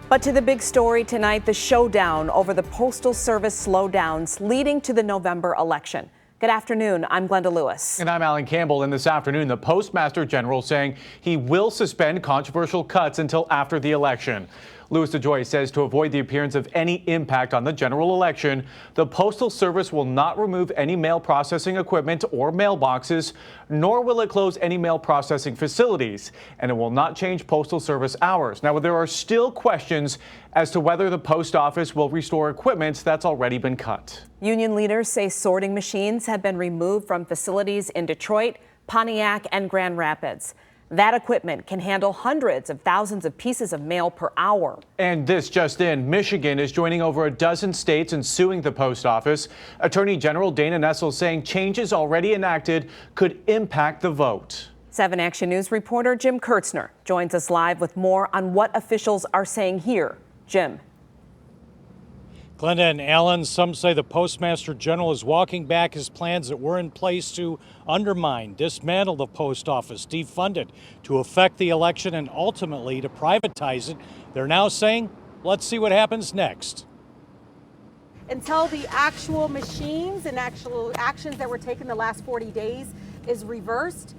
But to the big story tonight, the showdown over the Postal Service slowdowns leading to the November election. Good afternoon. I'm Glenda Lewis. And I'm Alan Campbell. And this afternoon, the Postmaster General saying he will suspend controversial cuts until after the election. Louis DeJoy says to avoid the appearance of any impact on the general election, the Postal Service will not remove any mail processing equipment or mailboxes, nor will it close any mail processing facilities, and it will not change Postal Service hours. Now, there are still questions as to whether the post office will restore equipment that's already been cut. Union leaders say sorting machines have been removed from facilities in Detroit, Pontiac, and Grand Rapids. That equipment can handle hundreds of thousands of pieces of mail per hour. And this just in, Michigan is joining over a dozen states in suing the post office. Attorney General Dana Nessel saying changes already enacted could impact the vote. 7 Action News reporter Jim Kurtzner joins us live with more on what officials are saying here. Jim. Glenda and Alan, some say the Postmaster General is walking back his plans that were in place to undermine, dismantle the post office, defund it, to affect the election, and ultimately to privatize it. They're now saying, let's see what happens next. Until the actual machines and actual actions that were taken the last 40 days is reversed,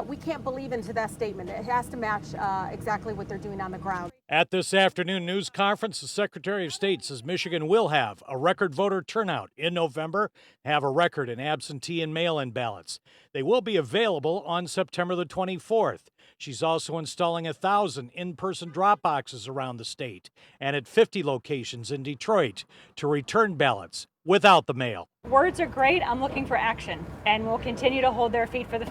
we can't believe into that statement. It has to match exactly what they're doing on the ground. At this afternoon news conference, the Secretary of State says Michigan will have a record voter turnout in November, have a record in absentee and mail-in ballots. They will be available on September the 24th. She's also installing 1,000 in-person drop boxes around the state and at 50 locations in Detroit to return ballots without the mail. Words are great. I'm looking for action, and we'll continue to hold their feet to the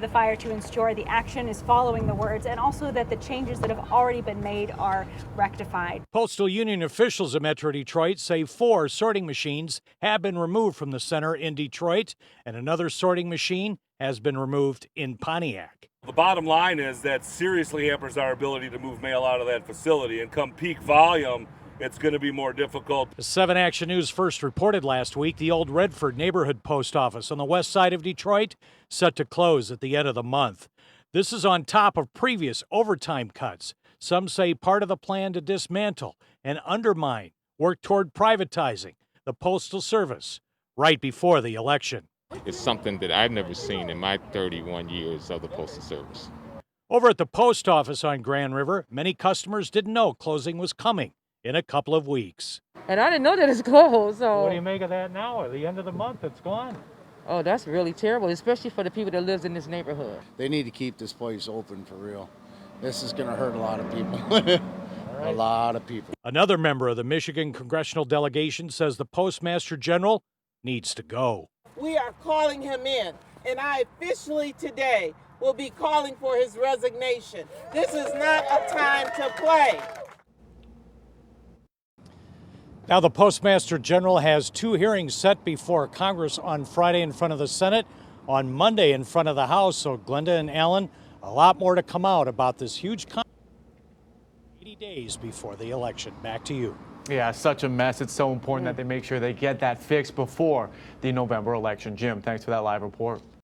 fire to ensure the action is following the words, and also that the changes that have already been made are rectified. Postal Union officials at Metro Detroit say 4 sorting machines have been removed from the center in Detroit, and another sorting machine has been removed in Pontiac. The bottom line is that seriously hampers our ability to move mail out of that facility, and come peak volume, it's going to be more difficult. 7 Action News first reported last week the old Redford neighborhood post office on the west side of Detroit set to close at the end of the month. This is on top of previous overtime cuts. Some say part of the plan to dismantle and undermine work toward privatizing the Postal Service right before the election. It's something that I've never seen in my 31 years of the Postal Service. Over at the post office on Grand River, many customers didn't know closing was coming in a couple of weeks. And I didn't know that it's closed, so. What do you make of that now? At the end of the month, it's gone. Oh, that's really terrible, especially for the people that lives in this neighborhood. They need to keep this place open for real. This is going to hurt a lot of people. A lot of people. Another member of the Michigan congressional delegation says the Postmaster General needs to go. We are calling him in, and I officially today will be calling for his resignation. This is not a time to play. Now, the Postmaster General has 2 hearings set before Congress on Friday in front of the Senate, on Monday in front of the House. So, Glenda and Alan, a lot more to come out about this huge 80 days before the election. Back to you. Yeah, such a mess. It's so important that they make sure they get that fixed before the November election. Jim, thanks for that live report.